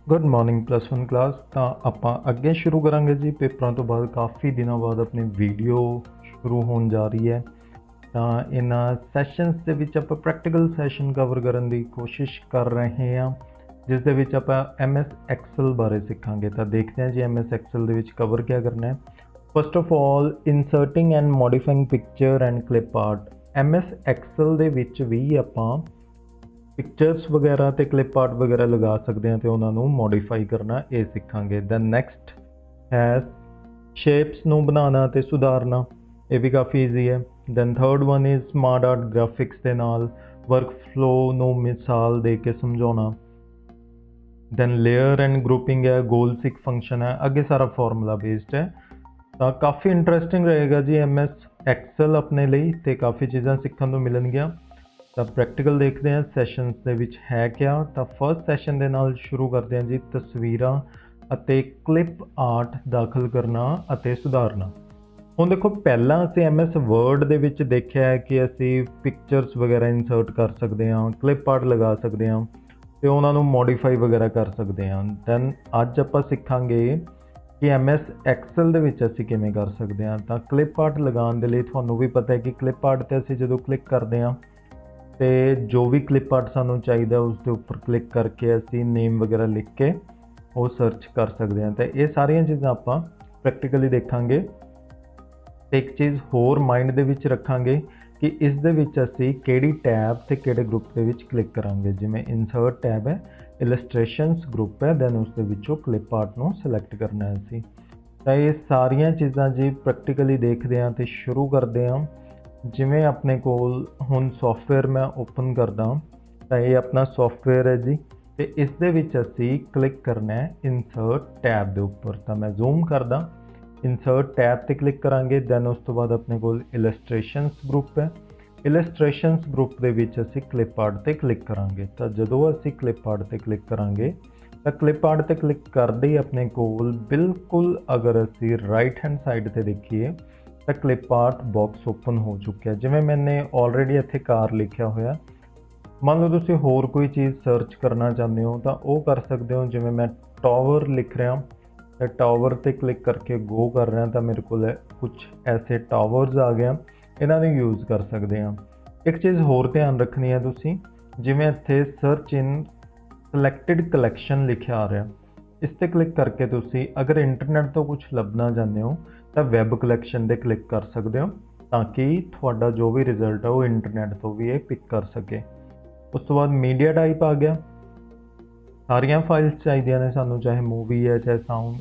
Good morning +1 class. ਤਾਂ ਆਪਾਂ ਅੱਗੇ ਸ਼ੁਰੂ ਕਰਾਂਗੇ ਜੀ ਪੇਪਰਾਂ ਤੋਂ ਬਾਅਦ ਕਾਫੀ ਦਿਨਾਂ ਬਾਅਦ ਆਪਣੀ ਵੀਡੀਓ ਸ਼ੁਰੂ ਹੋਣ ਜਾ ਰਹੀ ਹੈ। ਤਾਂ ਇਹਨਾਂ ਸੈਸ਼ਨਸ ਦੇ ਵਿੱਚ ਆਪਾਂ ਪ੍ਰੈਕਟੀਕਲ ਸੈਸ਼ਨ ਕਵਰ ਕਰਨ ਦੀ ਕੋਸ਼ਿਸ਼ ਕਰ ਰਹੇ ਹਾਂ, ਜਿਸ ਦੇ ਵਿੱਚ ਆਪਾਂ MS ਐਕਸਲ ਬਾਰੇ ਸਿੱਖਾਂਗੇ। ਤਾਂ ਦੇਖਦੇ ਹਾਂ ਜੀ MS ਐਕਸਲ ਦੇ ਵਿੱਚ ਕਵਰ ਕੀ ਕਰਨਾ ਹੈ। First of all inserting and modifying picture and clip art. MS Excel ਦੇ ਵਿੱਚ ਵੀ ਆਪਾਂ ਪਿਕਚਰਸ ਵਗੈਰਾ ਤੇ ਕਲਿਪ ਆਰਟ ਵਗੈਰਾ ਲਗਾ ਸਕਦੇ ਹਾਂ ਤੇ ਉਹਨਾਂ ਨੂੰ ਮੋਡੀਫਾਈ ਕਰਨਾ ਇਹ ਸਿੱਖਾਂਗੇ। ਦੈਨ ਨੈਕਸਟ ਹੈ ਸ਼ੇਪਸ ਨੂੰ ਬਣਾਉਣਾ ਤੇ ਸੁਧਾਰਨਾ, ਇਹ ਵੀ ਕਾਫੀ ਈਜ਼ੀ ਹੈ। Then third one is smart art graphics ਦੇ ਨਾਲ ਵਰਕ ਫਲੋ ਨੂੰ ਮਿਸਾਲ ਦੇ ਕੇ ਸਮਝਾਉਣਾ। ਦੈਨ ਲੇਅਰ ਐਂਡ ਗਰੁੱਪਿੰਗ ਹੈ, ਗੋਲ ਸਿਕ ਫੰਕਸ਼ਨ ਹੈ, ਅੱਗੇ ਸਾਰਾ ਫਾਰਮੂਲਾ ਬੇਸਡ ਹੈ। ਤਾਂ ਕਾਫੀ ਇੰਟਰਸਟਿੰਗ ਰਹੇਗਾ ਜੀ MS ਐਕਸਲ ਆਪਣੇ ਲਈ, ਤੇ ਕਾਫੀ ਚੀਜ਼ਾਂ ਸਿੱਖਣ ਨੂੰ ਮਿਲਣਗੀਆਂ। ਤਾਂ ਪ੍ਰੈਕਟੀਕਲ ਦੇਖਦੇ ਹਾਂ ਸੈਸ਼ਨਸ ਦੇ ਵਿੱਚ ਹੈ ਕਿਆ। ਤਾਂ ਫਸਟ ਸੈਸ਼ਨ ਦੇ ਨਾਲ ਸ਼ੁਰੂ ਕਰਦੇ ਹਾਂ ਜੀ, ਤਸਵੀਰਾਂ ਅਤੇ ਕਲਿਪ ਆਰਟ ਦਾਖਲ ਕਰਨਾ ਅਤੇ ਸੁਧਾਰਨਾ। ਹੁਣ ਦੇਖੋ, ਪਹਿਲਾਂ ਅਸੀਂ MS ਵਰਡ ਦੇ ਵਿੱਚ ਦੇਖਿਆ ਹੈ ਕਿ ਅਸੀਂ ਪਿਕਚਰਸ ਵਗੈਰਾ ਇਨਸਰਟ ਕਰ ਸਕਦੇ ਹਾਂ, ਕਲਿਪ ਆਰਟ ਲਗਾ ਸਕਦੇ ਹਾਂ ਤੇ ਉਹਨਾਂ ਨੂੰ ਮੋਡੀਫਾਈ ਵਗੈਰਾ ਕਰ ਸਕਦੇ ਹਾਂ। ਦੈਨ ਅੱਜ ਆਪਾਂ ਸਿੱਖਾਂਗੇ ਕਿ MS ਐਕਸਲ ਦੇ ਵਿੱਚ ਅਸੀਂ ਕਿਵੇਂ ਕਰ ਸਕਦੇ ਹਾਂ। ਤਾਂ ਕਲਿਪ ਆਰਟ ਲਗਾਉਣ ਦੇ ਲਈ ਤੁਹਾਨੂੰ ਵੀ ਪਤਾ ਹੈ ਕਿ ਕਲਿਪ ਆਰਟ 'ਤੇ ਅਸੀਂ ਜਦੋਂ ਕਲਿੱਕ ਕਰਦੇ ਹਾਂ ਤੇ ਜੋ ਵੀ ਕਲਿਪ ਆਰਟ ਸਾਨੂੰ ਚਾਹੀਦਾ ਉਸ ਦੇ ਉੱਪਰ ਕਲਿੱਕ ਕਰਕੇ ਅਸੀਂ ਨੇਮ ਵਗੈਰਾ ਲਿਖ ਕੇ ਉਹ ਸਰਚ ਕਰ ਸਕਦੇ ਹਾਂ। ਤੇ ਇਹ ਸਾਰੀਆਂ ਚੀਜ਼ਾਂ ਆਪਾਂ ਪ੍ਰੈਕਟੀਕਲੀ ਦੇਖਾਂਗੇ। ਤੇ ਇੱਕ ਚੀਜ਼ ਹੋਰ ਮਾਈਂਡ ਦੇ ਵਿੱਚ ਰੱਖਾਂਗੇ ਕਿ ਇਸ ਦੇ ਵਿੱਚ ਅਸੀਂ ਕਿਹੜੀ ਟੈਬ ਤੇ ਕਿਹੜੇ ਗਰੁੱਪ ਦੇ ਵਿੱਚ ਕਲਿੱਕ ਕਰਾਂਗੇ। ਜਿਵੇਂ ਇਨਸਰਟ ਟੈਬ ਹੈ, ਇਲਸਟ੍ਰੇਸ਼ਨਸ ਗਰੁੱਪ ਹੈ, ਦੈਨ ਉਸ ਦੇ ਵਿੱਚੋਂ ਕਲਿਪ ਆਰਟ ਨੂੰ ਸਿਲੈਕਟ ਕਰਨਾ ਹੈ ਅਸੀਂ। ਤਾਂ ਇਹ ਸਾਰੀਆਂ ਚੀਜ਼ਾਂ ਜੀ ਪ੍ਰੈਕਟੀਕਲੀ ਦੇਖਦੇ ਹਾਂ ਤੇ ਸ਼ੁਰੂ ਕਰਦੇ ਹਾਂ। ਜਿਵੇਂ ਆਪਣੇ ਕੋਲ ਹੁਣ ਸੌਫਟਵੇਅਰ ਮੈਂ ਓਪਨ ਕਰਦਾ, ਤਾਂ ਇਹ ਆਪਣਾ ਸੌਫਟਵੇਅਰ ਹੈ ਜੀ, ਤੇ ਇਸ ਦੇ ਵਿੱਚ ਅਸੀਂ ਕਲਿੱਕ ਕਰਨਾ ਹੈ ਇਨਸਰਟ ਟੈਬ ਦੇ ਉੱਪਰ। ਤਾਂ ਮੈਂ ਜ਼ੂਮ ਕਰਦਾ, ਇਨਸਰਟ ਟੈਬ ਤੇ ਕਲਿੱਕ ਕਰਾਂਗੇ। ਦੈਨ ਉਸ ਤੋਂ ਬਾਅਦ ਆਪਣੇ ਕੋਲ ਇਲਸਟ੍ਰੇਸ਼ਨਸ ਗਰੁੱਪ ਹੈ, ਇਲਸਟ੍ਰੇਸ਼ਨਸ ਗਰੁੱਪ ਦੇ ਵਿੱਚ ਅਸੀਂ ਕਲਿਪ ਆਰਟ ਤੇ ਕਲਿੱਕ ਕਰਾਂਗੇ। ਤਾਂ ਜਦੋਂ ਅਸੀਂ ਕਲਿਪ ਆਰਟ ਤੇ ਕਲਿੱਕ ਕਰਾਂਗੇ ਤਾਂ ਕਲਿਪ ਆਰਟ ਤੇ ਕਲਿੱਕ ਕਰਦੇ ਹੀ ਆਪਣੇ ਕੋਲ ਬਿਲਕੁਲ, ਅਗਰ ਅਸੀਂ ਰਾਈਟ ਹੈਂਡ ਸਾਈਡ ਤੇ ਦੇਖੀਏ ਤਾਂ ਕਲਿਪ ਆਰਟ ਬਾਕਸ ਓਪਨ ਹੋ ਚੁੱਕਿਆ। ਜਿਵੇਂ ਮੈਨੇ ਆਲਰੇਡੀ ਇੱਥੇ ਕਾਰ ਲਿਖਿਆ ਹੋਇਆ, ਮੰਨ ਲਓ ਤੁਸੀਂ ਹੋਰ ਕੋਈ ਚੀਜ਼ ਸਰਚ ਕਰਨਾ ਚਾਹੁੰਦੇ ਹੋ ਤਾਂ ਉਹ ਕਰ ਸਕਦੇ ਹੋ। ਜਿਵੇਂ ਮੈਂ ਟਾਵਰ ਲਿਖ ਰਿਹਾ ਤਾਂ ਟਾਵਰ ਤੇ ਕਲਿੱਕ ਕਰਕੇ ਗੋ ਕਰ ਰਿਹਾ ਤਾਂ ਮੇਰੇ ਕੋਲ ਕੁਝ ਐਸੇ ਟਾਵਰਸ ਆ ਗਿਆ, ਇਹਨਾਂ ਨੂੰ ਯੂਜ਼ ਕਰ ਸਕਦੇ ਹਾਂ। ਇੱਕ ਚੀਜ਼ ਹੋਰ ਧਿਆਨ ਰੱਖਣੀ ਹੈ ਤੁਸੀਂ, ਜਿਵੇਂ ਇੱਥੇ ਸਰਚ ਇਨ ਸਿਲੈਕਟਡ ਕਲੈਕਸ਼ਨ ਲਿਖਿਆ ਆ ਰਿਹਾ, ਇਸ ਤੇ ਕਲਿੱਕ ਕਰਕੇ ਤੁਸੀਂ ਅਗਰ ਇੰਟਰਨੈਟ ਤੋਂ ਕੁਝ ਲੱਭਣਾ ਚਾਹੁੰਦੇ ਹੋ ਤਾਂ ਵੈਬ ਕਲੈਕਸ਼ਨ ਤੇ ਕਲਿੱਕ ਕਰ ਸਕਦੇ ਹੋ, ਤਾਂ ਕਿ ਤੁਹਾਡਾ ਜੋ ਵੀ ਰਿਜ਼ਲਟ ਹੈ ਉਹ ਇੰਟਰਨੈਟ ਤੋਂ ਵੀ ਇਹ ਪਿਕ ਕਰ ਸਕੇ। ਉਸ ਤੋਂ ਬਾਅਦ ਮੀਡੀਆ ਟਾਈਪ ਆ ਗਿਆ, ਸਾਰੀਆਂ ਫਾਈਲਸ ਚਾਹੀਦੀਆਂ ਨੇ ਸਾਨੂੰ, ਚਾਹੇ ਮੂਵੀ ਹੈ, ਚਾਹੇ ਸਾਊਂਡ,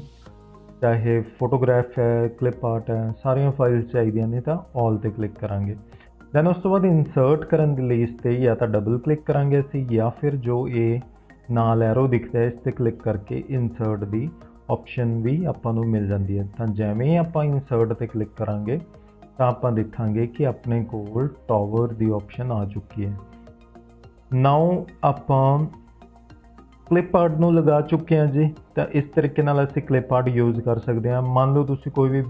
ਚਾਹੇ ਫੋਟੋਗ੍ਰਾਫ ਹੈ, ਕਲਿਪ ਆਰਟ ਹੈ, ਸਾਰੀਆਂ ਫਾਈਲਸ ਚਾਹੀਦੀਆਂ ਨੇ ਤਾਂ ਆਲ ਤੇ ਕਲਿੱਕ ਕਰਾਂਗੇ। ਦੈਨ ਉਸ ਤੋਂ ਬਾਅਦ ਇਨਸਰਟ ਕਰਨ ਦੇ ਲਈ ਇਸ ਤੇ ਜਾਂ ਤਾਂ ਡਬਲ ਕਲਿੱਕ ਕਰਾਂਗੇ ਅਸੀਂ, ਜਾਂ ਫਿਰ ਜੋ ਇਹ ਨਾਲ ਐਰੋ ਦਿਖਦਾ ਹੈ ਇਸ ਤੇ ਕਲਿੱਕ ਕਰਕੇ ਇਨਸਰਟ ਦੀ ਆਪਸ਼ਨ ਵੀ ਆਪਾਂ ਨੂੰ ਮਿਲ ਜਾਂਦੀ ਹੈ। ਤਾਂ ਜਿਵੇਂ ਹੀ ਆਪਾਂ ਇਨਸਰਟ ਤੇ ਕਲਿੱਕ ਕਰਾਂਗੇ ਤਾਂ ਆਪਾਂ ਦੇਖਾਂਗੇ ਕਿ ਆਪਣੇ ਕੋਲ ਟਾਵਰ ਦੀ ਆਪਸ਼ਨ ਆ ਚੁੱਕੀ ਹੈ। ਨਾਓ ਆਪਾਂ ਕਲਿਪ ਆਰਟ ਨੂੰ ਲਗਾ ਚੁੱਕੇ ਹਾਂ ਜੀ। ਤਾਂ ਇਸ ਤਰੀਕੇ ਨਾਲ ਅਸੀਂ ਕਲਿਪ ਆਰਟ ਯੂਜ਼ ਕਰ ਸਕਦੇ ਹਾਂ। ਮੰਨ ਲਓ ਤੁਸੀਂ ਕੋਈ ਵੀ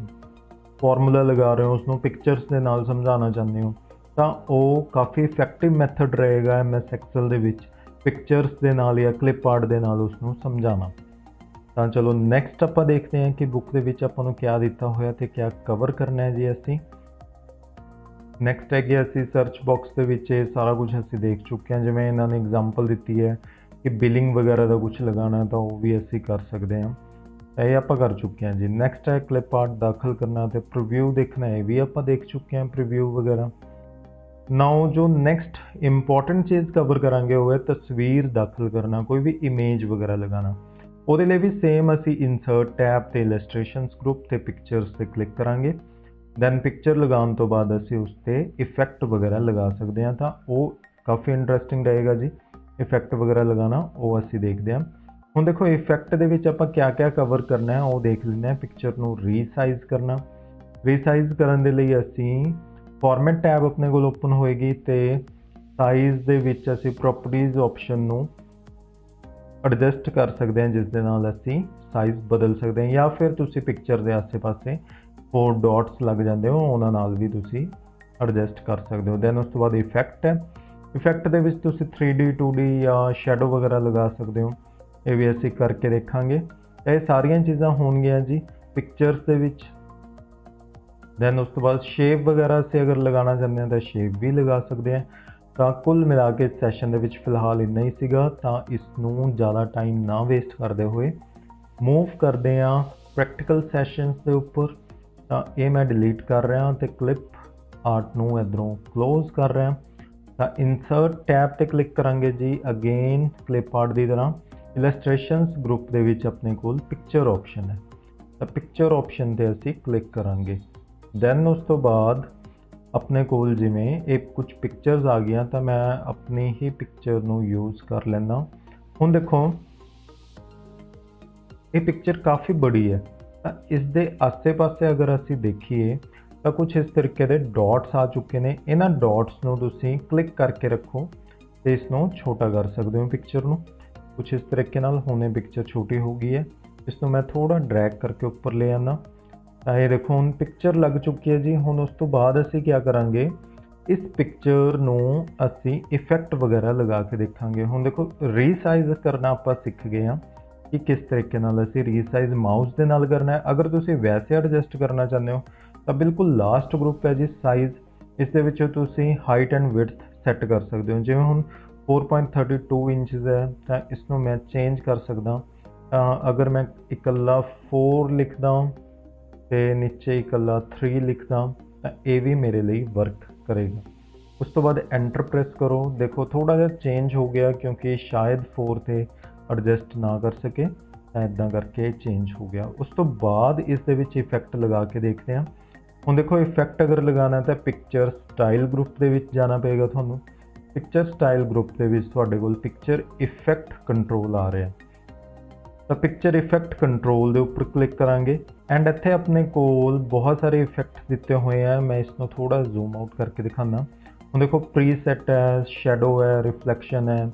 ਫਾਰਮੂਲਾ ਲਗਾ ਰਹੇ ਹੋ, ਉਸਨੂੰ ਪਿਕਚਰਸ ਦੇ ਨਾਲ ਸਮਝਾਉਣਾ ਚਾਹੁੰਦੇ ਹੋ ਤਾਂ ਉਹ ਕਾਫੀ ਇਫੈਕਟਿਵ ਮੈਥਡ ਰਹੇਗਾ MS ਐਕਸਲ ਦੇ ਵਿੱਚ ਪਿਕਚਰਸ ਦੇ ਨਾਲ ਜਾਂ ਕਲਿਪ ਆਰਟ ਦੇ ਨਾਲ ਉਸਨੂੰ ਸਮਝਾਉਣਾ। ਤਾਂ ਚਲੋ ਨੈਕਸਟ ਆਪਾਂ ਦੇਖਦੇ ਹਾਂ ਕਿ ਬੁੱਕ ਦੇ ਵਿੱਚ ਆਪਾਂ ਨੂੰ ਕਿਆ ਦਿੱਤਾ ਹੋਇਆ ਤੇ ਕਿਆ ਕਵਰ ਕਰਨਾ ਹੈ ਜੀ। ਅਸੀਂ ਨੈਕਸਟ ਹੈ ਕਿ ਅਸੀਂ ਸਰਚ ਬਾਕਸ ਦੇ ਵਿੱਚ ਇਹ ਸਾਰਾ ਕੁਝ ਅਸੀਂ ਦੇਖ ਚੁੱਕੇ ਹਾਂ। ਜਿਵੇਂ ਇਹਨਾਂ ਨੇ ਐਗਜ਼ਾਮਪਲ ਦਿੱਤੀ ਹੈ ਕਿ ਬਿਲਿੰਗ ਵਗੈਰਾ ਦਾ ਕੁਝ ਲਗਾਉਣਾ ਤਾਂ ਉਹ ਵੀ ਅਸੀਂ ਕਰ ਸਕਦੇ ਹਾਂ, ਇਹ ਆਪਾਂ ਕਰ ਚੁੱਕੇ ਹਾਂ ਜੀ। ਨੈਕਸਟ ਹੈ ਕਲਿਪ ਆਰਟ ਦਾਖਲ ਕਰਨਾ ਤੇ ਪ੍ਰੀਵਿਊ ਦੇਖਣਾ, ਇਹ ਵੀ ਆਪਾਂ ਦੇਖ ਚੁੱਕੇ ਹਾਂ ਪ੍ਰੀਵਿਊ ਵਗੈਰਾ। ਨਾਓ ਜੋ ਨੈਕਸਟ ਇੰਪੋਰਟੈਂਟ ਚੀਜ਼ ਕਵਰ ਕਰਾਂਗੇ ਉਹ ਹੈ ਤਸਵੀਰ ਦਾਖਲ ਕਰਨਾ, ਕੋਈ ਵੀ ਇਮੇਜ ਵਗੈਰਾ ਲਗਾਉਣਾ। ਉਹਦੇ ਲਈ ਵੀ ਸੇਮ ਅਸੀਂ ਇਨਸਰਟ ਟੈਬ ਤੇ ਇਲਸਟ੍ਰੇਸ਼ਨਸ ਗਰੁੱਪ ਤੇ ਪਿਕਚਰਸ ਤੇ ਕਲਿੱਕ ਕਰਾਂਗੇ। ਦੈਨ ਪਿਕਚਰ ਲਗਾਉਣ ਤੋਂ ਬਾਅਦ ਅਸੀਂ ਉਸ ਤੇ ਇਫੈਕਟ ਵਗੈਰਾ ਲਗਾ ਸਕਦੇ ਹਾਂ, ਤਾਂ ਉਹ ਕਾਫੀ ਇੰਟਰਸਟਿੰਗ ਰਹੇਗਾ ਜੀ। ਇਫੈਕਟ ਵਗੈਰਾ ਲਗਾਉਣਾ ਉਹ ਅਸੀਂ ਦੇਖਦੇ ਹਾਂ। ਹੁਣ ਦੇਖੋ ਇਫੈਕਟ ਦੇ ਵਿੱਚ ਆਪਾਂ ਕਿਆ ਕਵਰ ਕਰਨਾ ਹੈ ਉਹ ਦੇਖ ਲੈਂਦੇ ਹਾਂ। ਪਿਕਚਰ ਨੂੰ ਰੀਸਾਈਜ਼ ਕਰਨਾ, ਰੀਸਾਈਜ਼ ਕਰਨ ਦੇ ਲਈ ਅਸੀਂ ਫਾਰਮੈਟ ਟੈਬ ਆਪਣੇ ਕੋਲ ਓਪਨ ਹੋਏਗੀ ਤੇ ਸਾਈਜ਼ ਦੇ ਵਿੱਚ ਅਸੀਂ ਪ੍ਰੋਪਰਟੀਜ਼ ਆਪਸ਼ਨ ਨੂੰ ਐਡਜਸਟ ਕਰ ਸਕਦੇ ਹਾਂ, ਜਿਸ ਦੇ ਨਾਲ ਅਸੀਂ ਸਾਈਜ਼ ਬਦਲ ਸਕਦੇ ਹਾਂ। ਜਾਂ ਫਿਰ ਤੁਸੀਂ ਪਿਕਚਰ ਦੇ ਆਸੇ-ਪਾਸੇ 4 ਡਾਟਸ ਲੱਗ ਜਾਂਦੇ ਹੋ, ਉਹਨਾਂ ਨਾਲ ਵੀ ਤੁਸੀਂ ਐਡਜਸਟ ਕਰ ਸਕਦੇ ਹੋ। ਦੈਨ ਉਸ ਤੋਂ ਬਾਅਦ ਇਫੈਕਟ ਹੈ, ਇਫੈਕਟ ਦੇ ਵਿੱਚ ਤੁਸੀਂ 3D 2D ਜਾਂ ਸ਼ੈਡੋ ਵਗੈਰਾ ਲਗਾ ਸਕਦੇ ਹੋ। ਇਹ ਵੀ ਅਸੀਂ ਕਰਕੇ ਦੇਖਾਂਗੇ। ਇਹ ਸਾਰੀਆਂ ਚੀਜ਼ਾਂ ਹੋਣਗੀਆਂ ਜੀ ਪਿਕਚਰਸ ਦੇ ਵਿੱਚ। ਦੈਨ ਉਸ ਤੋਂ ਬਾਅਦ ਸ਼ੇਪ ਵਗੈਰਾ ਅਸੀਂ ਅਗਰ ਲਗਾਉਣਾ ਚਾਹੁੰਦੇ ਹਾਂ ਤਾਂ ਸ਼ੇਪ ਵੀ ਲਗਾ ਸਕਦੇ ਹਾਂ। ਤਾਂ ਕੁੱਲ ਮਿਲਾ ਕੇ ਸੈਸ਼ਨ ਦੇ ਵਿੱਚ ਫਿਲਹਾਲ ਇੰਨਾ ਹੀ ਸੀਗਾ। ਤਾਂ ਇਸ ਨੂੰ ਜ਼ਿਆਦਾ ਟਾਈਮ ਨਾ ਵੇਸਟ ਕਰਦੇ ਹੋਏ ਮੂਵ ਕਰਦੇ ਹਾਂ ਪ੍ਰੈਕਟੀਕਲ ਸੈਸ਼ਨਸ ਦੇ ਉੱਪਰ। ਤਾਂ ਇਹ ਮੈਂ ਡਿਲੀਟ ਕਰ ਰਿਹਾ ਤੇ ਕਲਿਪ ਆਰਟ ਨੂੰ ਇੱਧਰੋਂ ਕਲੋਜ਼ ਕਰ ਰਿਹਾ। ਤਾਂ ਇਨਸਰਟ ਟੈਬ ਤੇ ਕਲਿੱਕ ਕਰਾਂਗੇ ਜੀ। ਅਗੇਨ ਕਲਿਪ ਆਰਟ ਦੀ ਤਰ੍ਹਾਂ ਇਲਸਟ੍ਰੇਸ਼ਨਸ ਗਰੁੱਪ ਦੇ ਵਿੱਚ ਆਪਣੇ ਕੋਲ ਪਿਕਚਰ ਆਪਸ਼ਨ ਹੈ। ਤਾਂ ਪਿਕਚਰ ਆਪਸ਼ਨ ਤੇ ਅਸੀਂ ਕਲਿੱਕ ਕਰਾਂਗੇ। ਦੈਨ ਉਸ ਤੋਂ ਬਾਅਦ ਆਪਣੇ ਕੋਲ ਜਿਵੇਂ ਇਹ ਕੁਝ ਪਿਕਚਰਸ ਆ ਗਈਆਂ ਤਾਂ ਮੈਂ ਆਪਣੀ ਹੀ ਪਿਕਚਰ ਨੂੰ ਯੂਜ਼ ਕਰ ਲੈਂਦਾ। ਹੁਣ ਦੇਖੋ ਇਹ ਪਿਕਚਰ ਕਾਫੀ ਬੜੀ ਹੈ। ਤਾਂ ਇਸ ਦੇ ਆਸੇ-ਪਾਸੇ ਅਗਰ ਅਸੀਂ ਦੇਖੀਏ ਤਾਂ ਕੁਝ ਇਸ ਤਰੀਕੇ ਦੇ ਡਾਟਸ ਆ ਚੁੱਕੇ ਨੇ। ਇਹਨਾਂ ਡਾਟਸ ਨੂੰ ਤੁਸੀਂ ਕਲਿੱਕ ਕਰਕੇ ਰੱਖੋ ਤੇ ਇਸ ਨੂੰ ਛੋਟਾ ਕਰ ਸਕਦੇ ਹੋ ਪਿਕਚਰ ਨੂੰ। ਕੁਝ ਇਸ ਤਰੀਕੇ ਨਾਲ ਹੁਣੇ ਪਿਕਚਰ ਛੋਟੀ ਹੋ ਗਈ ਹੈ। ਇਸ ਨੂੰ ਮੈਂ ਥੋੜਾ ਡਰੈਗ ਕਰਕੇ ਉੱਪਰ ਲੈ ਆਣਾ। ਤਾਂ ਇਹ ਦੇਖੋ ਹੁਣ ਪਿਕਚਰ ਲੱਗ ਚੁੱਕੀ ਹੈ ਜੀ। ਹੁਣ ਉਸ ਤੋਂ ਬਾਅਦ ਅਸੀਂ ਕੀ ਕਰਾਂਗੇ, ਇਸ ਪਿਕਚਰ ਨੂੰ ਅਸੀਂ ਇਫੈਕਟ ਵਗੈਰਾ ਲਗਾ ਕੇ ਦੇਖਾਂਗੇ। ਹੁਣ ਦੇਖੋ ਰੀਸਾਈਜ਼ ਕਰਨਾ ਆਪਾਂ ਸਿੱਖ ਗਏ ਹਾਂ ਕਿ ਕਿਸ ਤਰੀਕੇ ਨਾਲ ਅਸੀਂ ਰੀਸਾਈਜ਼ ਮਾਊਸ ਦੇ ਨਾਲ ਕਰਨਾ ਹੈ। ਅਗਰ ਤੁਸੀਂ ਵੈਸੇ ਐਡਜਸਟ ਕਰਨਾ ਚਾਹੁੰਦੇ ਹੋ ਤਾਂ ਬਿਲਕੁਲ ਲਾਸਟ ਗਰੁੱਪ ਹੈ ਜੀ ਸਾਈਜ਼। ਇਸ ਦੇ ਵਿੱਚ ਤੁਸੀਂ ਹਾਈਟ ਐਂਡ ਵਿਡਥ ਸੈੱਟ ਕਰ ਸਕਦੇ ਹੋ। ਜਿਵੇਂ ਹੁਣ 4.32 ਇੰਚਜ਼ ਹੈ ਤਾਂ ਇਸ ਨੂੰ ਮੈਂ ਚੇਂਜ ਕਰ ਸਕਦਾ। ਅਗਰ ਮੈਂ ਇਕੱਲਾ 4 ਲਿਖਦਾ ਤੇ ਨੀਚੇ ਇਕੱਲਾ 3 ਲਿਖਦਾ ਤਾਂ ਇਹ ਵੀ ਮੇਰੇ ਲਈ ਵਰਕ ਕਰੇਗਾ। ਉਸ ਤੋਂ ਬਾਅਦ ਐਂਟਰ ਪ੍ਰੈਸ ਕਰੋ। ਦੇਖੋ ਥੋੜਾ ਜਿਹਾ ਚੇਂਜ ਹੋ ਗਿਆ ਕਿਉਂਕਿ ਸ਼ਾਇਦ 4 ਤੇ ਐਡਜਸਟ ਨਾ ਕਰ ਸਕੇ ਤਾਂ ਇਦਾਂ ਕਰਕੇ ਚੇਂਜ ਹੋ ਗਿਆ। ਉਸ ਤੋਂ ਬਾਅਦ ਇਸ ਦੇ ਵਿੱਚ ਇਫੈਕਟ ਲਗਾ ਕੇ ਦੇਖਦੇ ਹਾਂ। ਹੁਣ ਦੇਖੋ ਇਫੈਕਟ ਅਗਰ ਲਗਾਉਣਾ ਤਾਂ ਪਿਕਚਰ ਸਟਾਈਲ ਗਰੁੱਪ ਦੇ ਵਿੱਚ ਜਾਣਾ ਪਏਗਾ ਤੁਹਾਨੂੰ। ਪਿਕਚਰ ਸਟਾਈਲ ਗਰੁੱਪ ਦੇ ਵਿੱਚ ਤੁਹਾਡੇ ਕੋਲ ਪਿਕਚਰ ਇਫੈਕਟ ਕੰਟਰੋਲ ਆ ਰਿਹਾ। ਤਾਂ ਪਿਕਚਰ ਇਫੈਕਟ ਕੰਟਰੋਲ ਦੇ ਉੱਪਰ ਕਲਿੱਕ ਕਰਾਂਗੇ ਐਂਡ ਇੱਥੇ ਆਪਣੇ ਕੋਲ ਬਹੁਤ ਸਾਰੇ ਇਫੈਕਟ ਦਿੱਤੇ ਹੋਏ ਆ। ਮੈਂ ਇਸ ਨੂੰ ਥੋੜਾ ਜ਼ੂਮ ਆਊਟ ਕਰਕੇ ਦਿਖਾਉਂਦਾ। ਹੁਣ ਦੇਖੋ ਪ੍ਰੀਸੈਟ ਹੈ, ਸ਼ੈਡੋ ਹੈ, ਰਿਫਲੈਕਸ਼ਨ ਹੈ,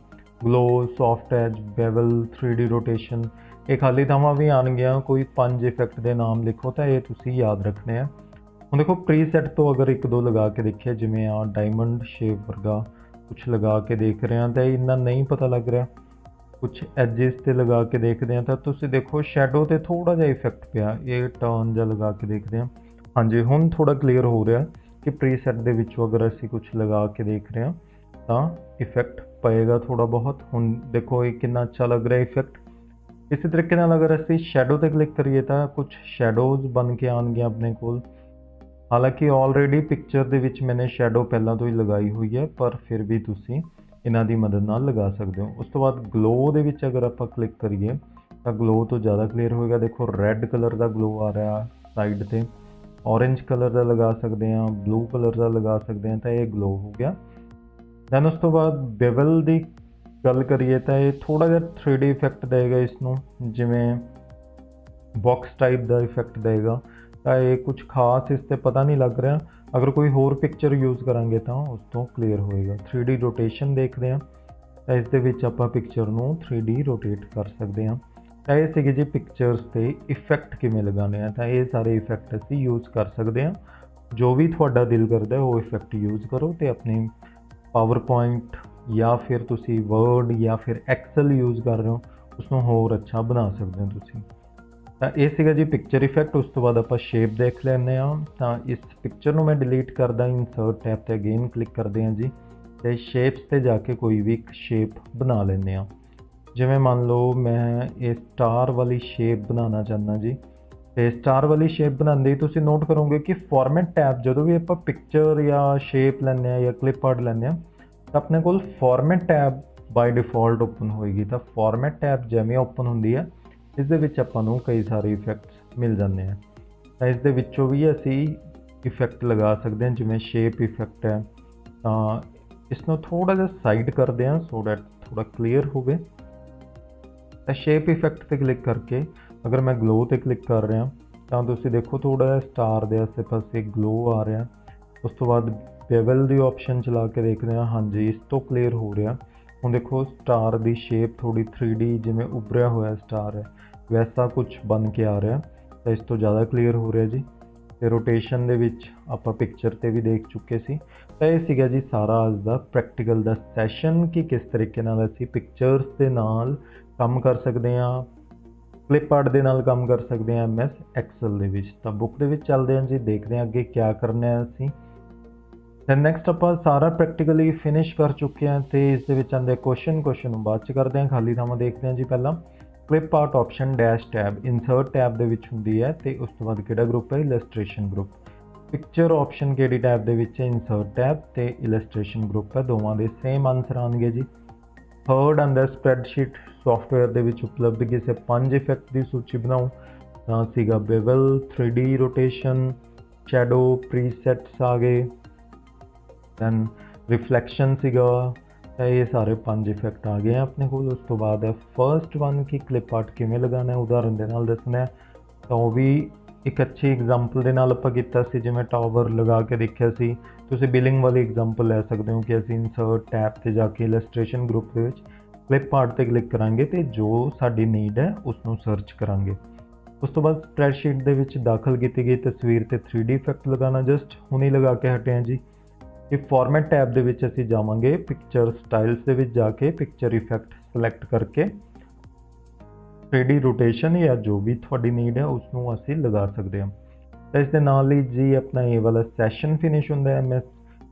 ਗਲੋ, ਸੌਫਟ ਐਜ, ਬੇਵਲ, 3D ਰੋਟੇਸ਼ਨ। ਇਹ ਖਾਲੀ ਥਾਵਾਂ ਵੀ ਆਉਣਗੀਆਂ। ਕੋਈ 5 ਇਫੈਕਟ ਦੇ ਨਾਮ ਲਿਖੋ ਤਾਂ ਇਹ ਤੁਸੀਂ ਯਾਦ ਰੱਖਣੇ ਆ। ਹੁਣ ਦੇਖੋ ਪ੍ਰੀਸੈਟ ਤੋਂ ਅਗਰ 1-2 ਲਗਾ ਕੇ ਦੇਖਿਆ, ਜਿਵੇਂ ਆ ਡਾਇਮੰਡ ਸ਼ੇਪ ਵਰਗਾ ਕੁਛ ਲਗਾ ਕੇ ਦੇਖ ਰਹੇ ਹਾਂ ਤਾਂ ਇੰਨਾ ਨਹੀਂ ਪਤਾ ਲੱਗ ਰਿਹਾ। ਕੁਛ ਐਜਿਸ ਤੇ ਲਗਾ ਕੇ ਦੇਖਦੇ ਹਾਂ ਤਾਂ ਤੁਸੀਂ ਦੇਖੋ ਸ਼ੈਡੋ ਤੇ ਥੋੜਾ ਜਿਹਾ ਇਫੈਕਟ ਪਿਆ। ਇਹ ਟਰਨ ਜਿਹਾ ਲਗਾ ਕੇ ਦੇਖਦੇ ਹਾਂ। ਹਾਂਜੀ ਹੁਣ ਥੋੜਾ ਕਲੀਅਰ ਹੋ ਰਿਹਾ ਕਿ ਪ੍ਰੀਸੈਟ ਦੇ ਵਿੱਚੋਂ ਅਗਰ ਅਸੀਂ ਕੁਛ ਲਗਾ ਕੇ ਦੇਖ ਰਹੇ ਹਾਂ ਤਾਂ ਇਫੈਕਟ ਪਏਗਾ ਥੋੜਾ ਬਹੁਤ। ਹੁਣ ਦੇਖੋ ਇਹ ਕਿੰਨਾ ਅੱਛਾ ਲੱਗ ਰਿਹਾ ਇਫੈਕਟ। ਇਸੇ ਤਰੀਕੇ ਨਾਲ ਅਗਰ ਅਸੀਂ ਸ਼ੈਡੋ ਤੇ ਕਲਿੱਕ ਕਰੀਏ ਤਾਂ ਕੁਛ ਸ਼ੈਡੋਜ਼ ਬਣ ਕੇ ਆਉਣਗੇ ਆਪਣੇ ਕੋਲ। ਹਾਲਾਂਕਿ ਆਲਰੇਡੀ ਪਿਕਚਰ ਦੇ ਵਿੱਚ ਮੈंने ਸ਼ੈਡੋ ਪਹਿਲਾਂ ਤੋਂ ਹੀ ਲਗਾਈ ਹੋਈ ਹੈ, ਪਰ ਫਿਰ ਵੀ ਤੁਸੀਂ ਇਹਨਾਂ ਦੀ ਮਦਦ ਨਾਲ ਲਗਾ ਸਕਦੇ ਹੋ। ਉਸ ਤੋਂ ਬਾਅਦ ਗਲੋ ਦੇ ਵਿੱਚ ਅਗਰ ਆਪਾਂ ਕਲਿੱਕ ਕਰੀਏ ਤਾਂ ਗਲੋ ਤੋਂ ਜ਼ਿਆਦਾ ਕਲੀਅਰ ਹੋਏਗਾ। ਦੇਖੋ ਰੈੱਡ ਕਲਰ ਦਾ ਗਲੋ ਆ ਰਿਹਾ ਸਾਈਡ ਤੇ, ਔਰੇਂਜ ਕਲਰ ਦਾ ਲਗਾ ਸਕਦੇ ਹਾਂ, ਬਲੂ ਕਲਰ ਦਾ ਲਗਾ ਸਕਦੇ ਹਾਂ ਤਾਂ ਇਹ ਗਲੋ ਹੋ ਗਿਆ। ਦੈਨ ਉਸ ਤੋਂ ਬਾਅਦ ਬੇਵਲ ਦੀ ਗੱਲ ਕਰੀਏ ਤਾਂ ਇਹ ਥੋੜਾ ਜਿਹਾ 3D ਇਫੈਕਟ ਦੇਗਾ ਇਸ ਨੂੰ, ਜਿਵੇਂ ਬਾਕਸ ਟਾਈਪ ਦਾ ਇਫੈਕਟ ਦੇਗਾ। ਤਾਂ ਇਹ ਕੁਝ ਖਾਸ ਇਸ ਤੇ ਪਤਾ ਨਹੀਂ ਲੱਗ ਰਿਹਾ। ਅਗਰ ਕੋਈ ਹੋਰ ਪਿਕਚਰ ਯੂਜ਼ ਕਰਾਂਗੇ ਤਾਂ ਉਸ ਤੋਂ ਕਲੀਅਰ ਹੋਏਗਾ। 3D ਰੋਟੇਸ਼ਨ ਦੇਖਦੇ ਹਾਂ ਤਾਂ ਇਸ ਦੇ ਵਿੱਚ ਆਪਾਂ ਪਿਕਚਰ ਨੂੰ 3D ਰੋਟੇਟ ਕਰ ਸਕਦੇ ਹਾਂ। ਤਾਂ ਇਹ ਸੀਗੇ ਜੀ ਪਿਕਚਰਸ ਤੇ ਇਫੈਕਟ ਕਿਵੇਂ ਲਗਾਉਣੇ ਆ। ਤਾਂ ਇਹ ਸਾਰੇ ਇਫੈਕਟ ਅਸੀਂ ਯੂਜ਼ ਕਰ ਸਕਦੇ ਹਾਂ। ਜੋ ਵੀ ਤੁਹਾਡਾ ਦਿਲ ਕਰਦਾ ਉਹ ਇਫੈਕਟ ਯੂਜ਼ ਕਰੋ ਤੇ ਆਪਣੀ ਪਾਵਰ ਪੁਆਇੰਟ ਜਾਂ ਫਿਰ ਤੁਸੀਂ ਵਰਡ ਜਾਂ ਫਿਰ ਐਕਸਲ ਯੂਜ਼ ਕਰ ਰਹੇ ਹੋ ਉਸ ਨੂੰ ਹੋਰ ਅੱਛਾ ਬਣਾ ਸਕਦੇ ਹੋ ਤੁਸੀਂ। ਤਾਂ ਇਹ ਸੀਗਾ ਜੀ ਪਿਕਚਰ ਇਫੈਕਟ। ਉਸ ਤੋਂ ਬਾਅਦ ਆਪਾਂ ਸ਼ੇਪ ਦੇਖ ਲੈਂਦੇ ਹਾਂ। ਤਾਂ ਇਸ ਪਿਕਚਰ ਨੂੰ ਮੈਂ ਡਿਲੀਟ ਕਰਦਾ, ਇਨਸਰਟ ਟੈਬ ਤੇ ਅਗੇਨ ਕਲਿੱਕ ਕਰਦੇ ਹਾਂ ਜੀ ਤੇ ਸ਼ੇਪਸ ਤੇ ਜਾ ਕੇ ਕੋਈ ਵੀ ਇੱਕ ਸ਼ੇਪ ਬਣਾ ਲੈਂਦੇ ਹਾਂ। ਜਿਵੇਂ ਮੰਨ ਲਓ ਮੈਂ ਇਹ ਸਟਾਰ ਵਾਲੀ ਸ਼ੇਪ ਬਣਾਉਣਾ ਚਾਹੁੰਦਾ ਜੀ। ਤੇ ਸਟਾਰ ਵਾਲੀ ਸ਼ੇਪ ਬਣਾਉਂਦੇ ਹੀ ਤੁਸੀਂ ਨੋਟ ਕਰੋਗੇ ਕਿ ਫਾਰਮੈਟ ਟੈਬ ਜਦੋਂ ਵੀ ਆਪਾਂ ਪਿਕਚਰ ਜਾਂ ਸ਼ੇਪ ਲੈਂਦੇ ਹਾਂ ਜਾਂ ਕਲਿਪ ਆਰਟ ਲੈਂਦੇ ਹਾਂ ਤਾਂ ਆਪਣੇ ਕੋਲ format tab by default open ਹੋਏਗੀ। ਤਾਂ ਫਾਰਮੈਟ ਟੈਬ ਜਿਵੇਂ ਓਪਨ ਹੁੰਦੀ ਹੈ ਇਸ ਦੇ ਵਿੱਚ ਆਪਾਂ ਨੂੰ ਕਈ ਸਾਰੇ ਇਫੈਕਟਸ ਮਿਲ ਜਾਂਦੇ ਆ। ਤਾਂ ਇਸ ਦੇ ਵਿੱਚੋਂ ਵੀ ਅਸੀਂ ਇਫੈਕਟ ਲਗਾ ਸਕਦੇ ਹਾਂ, ਜਿਵੇਂ ਸ਼ੇਪ ਇਫੈਕਟ ਹੈ। ਤਾਂ ਇਸ ਨੂੰ ਥੋੜਾ ਜਿਹਾ ਸਾਈਡ ਕਰਦੇ ਹਾਂ ਸੋ ਦੈਟ ਥੋੜਾ ਕਲੀਅਰ ਹੋਵੇ। ਤਾਂ ਸ਼ੇਪ ਇਫੈਕਟ ਤੇ ਕਲਿੱਕ ਕਰਕੇ ਅਗਰ ਮੈਂ ਗਲੋ ਤੇ ਕਲਿੱਕ ਕਰ ਰਿਹਾ ਤਾਂ ਤੁਸੀਂ ਦੇਖੋ ਥੋੜਾ ਜਿਹਾ ਸਟਾਰ ਦੇ ਆਸੇ ਪਾਸੇ ਗਲੋ ਆ ਰਿਹਾ। ਉਸ ਤੋਂ ਬਾਅਦ ਬੇਵਲ ਦੀ ਆਪਸ਼ਨ ਚਲਾ ਕੇ ਦੇਖਦੇ ਹਾਂ। ਹਾਂਜੀ ਇਸ ਤੋਂ ਕਲੀਅਰ ਹੋ ਰਿਹਾ। ਹੁਣ ਦੇਖੋ ਸਟਾਰ ਦੀ ਸ਼ੇਪ ਥੋੜੀ 3D ਜਿਵੇਂ ਉੱਭਰਿਆ ਹੋਇਆ ਸਟਾਰ ਹੈ ਵੈਸਾ ਕੁਝ ਬਣ ਕੇ ਆ ਰਿਹਾ। ਤਾਂ ਇਸ ਤੋਂ ਜ਼ਿਆਦਾ ਕਲੀਅਰ ਹੋ ਰਿਹਾ ਜੀ। ਤੇ ਰੋਟੇਸ਼ਨ ਦੇ ਵਿੱਚ ਆਪਾਂ ਪਿਕਚਰ ਤੇ ਵੀ ਦੇਖ ਚੁੱਕੇ ਸੀ। ਤਾਂ ਇਹ ਸੀਗਾ ਜੀ ਸਾਰਾ ਅੱਜ ਦਾ ਪ੍ਰੈਕਟੀਕਲ ਦਾ ਸੈਸ਼ਨ ਕਿ ਕਿਸ ਤਰੀਕੇ ਨਾਲ ਅਸੀਂ ਪਿਕਚਰਸ ਦੇ ਨਾਲ ਕੰਮ ਕਰ ਸਕਦੇ ਹਾਂ, ਕਲਿਪਆਰਟ ਦੇ ਨਾਲ ਕੰਮ ਕਰ ਸਕਦੇ ਹਾਂ MS ਐਕਸਲ ਦੇ ਵਿੱਚ। ਤਾਂ ਬੁੱਕ ਦੇ ਵਿੱਚ ਚੱਲਦੇ ਹਾਂ ਜੀ, ਦੇਖਦੇ ਹਾਂ ਅੱਗੇ ਕੀ ਕਰਨਾ ਹੈ ਅਸੀਂ। ਤੇ ਨੈਕਸਟ ਆਪਾਂ ਸਾਰਾ ਪ੍ਰੈਕਟੀਕਲੀ ਫਿਨਿਸ਼ ਕਰ ਚੁੱਕੇ ਹਾਂ ਤੇ ਇਸ ਦੇ ਵਿੱਚ ਆਉਂਦੇ ਕੁਐਸਚਨ ਨੂੰ ਬਾਅਦ ਚ ਕਰਦੇ ਹਾਂ। ਖਾਲੀ ਥਾਵਾਂ ਦੇਖਦੇ ਹਾਂ ਜੀ। ਪਹਿਲਾਂ clip art option dash tab insert tab ਦੇ ਵਿੱਚ ਹੁੰਦੀ ਹੈ ਤੇ ਉਸ ਤੋਂ ਬਾਅਦ ਕਿਹੜਾ ਗਰੁੱਪ ਹੈ, ਇਲਸਟ੍ਰੇਸ਼ਨ ਗਰੁੱਪ। ਪਿਕਚਰ ਆਪਸ਼ਨ ਕਿਹੜੀ ਟੈਬ ਦੇ ਵਿੱਚ ਹੈ, ਇਨਸਰਟ ਟੈਬ ਤੇ ਇਲਸਟ੍ਰੇਸ਼ਨ ਗਰੁੱਪ ਹੈ, ਦੋਵਾਂ ਦੇ ਸੇਮ ਆਨਸਰ ਆਉਣਗੇ ਜੀ। ਥਰਡ ਆਂਦਾ ਸਪਰੈਡਸ਼ੀਟ ਸੌਫਟਵੇਅਰ ਦੇ ਵਿੱਚ ਉਪਲਬਧ ਕਿਸੇ 5 ਇਫੈਕਟ ਦੀ ਸੂਚੀ ਬਣਾਓ। ਤਾਂ ਸੀਗਾ ਬੇਵਲ, 3D ਰੋਟੇਸ਼ਨ, ਸ਼ੈਡੋ, ਪ੍ਰੀਸੈਟਸ ਆ ਗਏ, ਦੈਨ ਰਿਫਲੈਕਸ਼ਨ ਸੀਗਾ। ਤਾਂ ਇਹ ਸਾਰੇ 5 ਇਫੈਕਟ ਆ ਗਏ ਆਪਣੇ ਕੋਲ। ਉਸ ਤੋਂ ਬਾਅਦ ਹੈ ਫਰਸਟ ਵਨ ਕਿ ਕਲਿਪਆਰਟ ਕਿਵੇਂ ਲਗਾਉਣਾ ਹੈ, ਉਦਾਹਰਨ ਦੇ ਨਾਲ ਦੱਸਣਾ ਹੈ। ਤਾਂ ਉਹ ਵੀ ਇੱਕ ਅੱਛੀ ਐਗਜ਼ਾਮਪਲ ਦੇ ਨਾਲ ਆਪਾਂ ਕੀਤਾ ਸੀ, ਜਿਵੇਂ ਟਾਵਰ ਲਗਾ ਕੇ ਦੇਖਿਆ ਸੀ। ਤੁਸੀਂ ਬਿਲਿੰਗ ਵਾਲੀ ਐਗਜ਼ਾਮਪਲ ਲੈ ਸਕਦੇ ਹੋ ਕਿ ਅਸੀਂ ਇਨਸਰਟ ਟੈਬ ਤੇ ਜਾ ਕੇ ਇਲਸਟ੍ਰੇਸ਼ਨ ਗਰੁੱਪ ਦੇ ਵਿੱਚ ਕਲਿਪਆਰਟ ਤੇ ਕਲਿੱਕ ਕਰਾਂਗੇ ਤੇ ਜੋ ਸਾਡੀ ਨੀਡ ਹੈ ਉਸ ਨੂੰ ਸਰਚ ਕਰਾਂਗੇ। ਉਸ ਤੋਂ ਬਾਅਦ ਸਪਰੈਡਸ਼ੀਟ ਦੇ ਵਿੱਚ ਦਾਖਲ ਕੀਤੀ ਗਈ ਤਸਵੀਰ ਤੇ 3D ਇਫੈਕਟ ਲਗਾਉਣਾ, ਜਸਟ ਹੁਣੇ ਲਗਾ ਕੇ ਹਟੇ ਹਾਂ ਜੀ। ਇਹ ਫਾਰਮੈਟ ਟੈਬ ਦੇ ਵਿੱਚ ਅਸੀਂ ਜਾਵਾਂਗੇ, ਪਿਕਚਰ ਸਟਾਈਲਸ ਦੇ ਵਿੱਚ ਜਾ ਕੇ ਪਿਕਚਰ ਇਫੈਕਟ ਸਿਲੈਕਟ ਕਰਕੇ 3D ਰੋਟੇਸ਼ਨ ਜਾਂ ਜੋ ਵੀ ਤੁਹਾਡੀ ਨੀਡ ਹੈ ਉਸ ਨੂੰ ਅਸੀਂ ਲਗਾ ਸਕਦੇ ਹਾਂ। ਤਾਂ ਇਸ ਦੇ ਨਾਲ ਹੀ ਜੀ ਆਪਣਾ ਇਹ ਵਾਲਾ ਸੈਸ਼ਨ ਫਿਨਿਸ਼ ਹੁੰਦਾ ਹੈ MS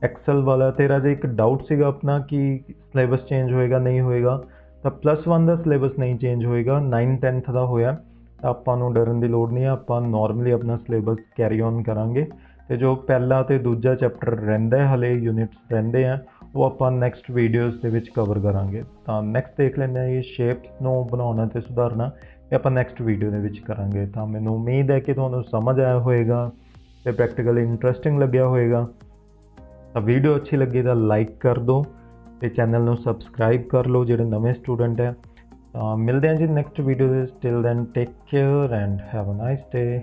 ਐਕਸਲ ਵਾਲਾ। ਤੇਰਾ ਜੇ ਇੱਕ ਡਾਊਟ ਸੀਗਾ ਆਪਣਾ ਕਿ ਸਿਲੇਬਸ ਚੇਂਜ ਹੋਏਗਾ ਨਹੀਂ ਹੋਏਗਾ, ਤਾਂ +1 ਦਾ ਸਿਲੇਬਸ ਨਹੀਂ ਚੇਂਜ ਹੋਏਗਾ, 9-10th ਦਾ ਹੋਇਆ। ਤਾਂ ਆਪਾਂ ਨੂੰ ਡਰਨ ਦੀ ਲੋੜ ਨਹੀਂ ਹੈ, ਆਪਾਂ ਨੋਰਮਲੀ ਆਪਣਾ ਸਿਲੇਬਸ ਕੈਰੀ ਔਨ ਕਰਾਂਗੇ। ਤੇ ਜੋ ਪਹਿਲਾ ਤੇ ਦੂਜਾ ਚੈਪਟਰ ਰਹਿੰਦਾ ਹੈ, ਹਲੇ ਯੂਨਿਟਸ ਰਹਿੰਦੇ ਆ, ਉਹ ਆਪਾਂ ਨੈਕਸਟ ਵੀਡੀਓਜ਼ ਦੇ ਵਿੱਚ ਕਵਰ ਕਰਾਂਗੇ। ਤਾਂ ਨੈਕਸਟ ਦੇਖ ਲੈਂਦੇ ਹਾਂ ਇਹ ਸ਼ੇਪਸ ਨੂੰ ਬਣਾਉਣਾ ਤੇ ਸੁਧਾਰਨਾ, ਇਹ ਆਪਾਂ ਨੈਕਸਟ ਵੀਡੀਓ ਦੇ ਵਿੱਚ ਕਰਾਂਗੇ। ਤਾਂ ਮੈਨੂੰ ਉਮੀਦ ਹੈ ਕਿ ਤੁਹਾਨੂੰ ਸਮਝ ਆਇਆ ਹੋਏਗਾ ਤੇ ਪ੍ਰੈਕਟੀਕਲ ਇੰਟਰਸਟਿੰਗ ਲੱਗਿਆ ਹੋਏਗਾ। ਤਾਂ ਵੀਡੀਓ ਅੱਛੀ ਲੱਗੀ ਤਾਂ ਲਾਈਕ ਕਰ ਦਿਓ ਤੇ ਚੈਨਲ ਨੂੰ ਸਬਸਕ੍ਰਾਈਬ ਕਰ ਲਓ ਜਿਹੜੇ ਨਵੇਂ ਸਟੂਡੈਂਟ ਹੈ। ਤਾਂ ਮਿਲਦੇ ਹਾਂ ਜੀ ਨੈਕਸਟ ਵੀਡੀਓ ਦੇ। Till then take care and have a nice day.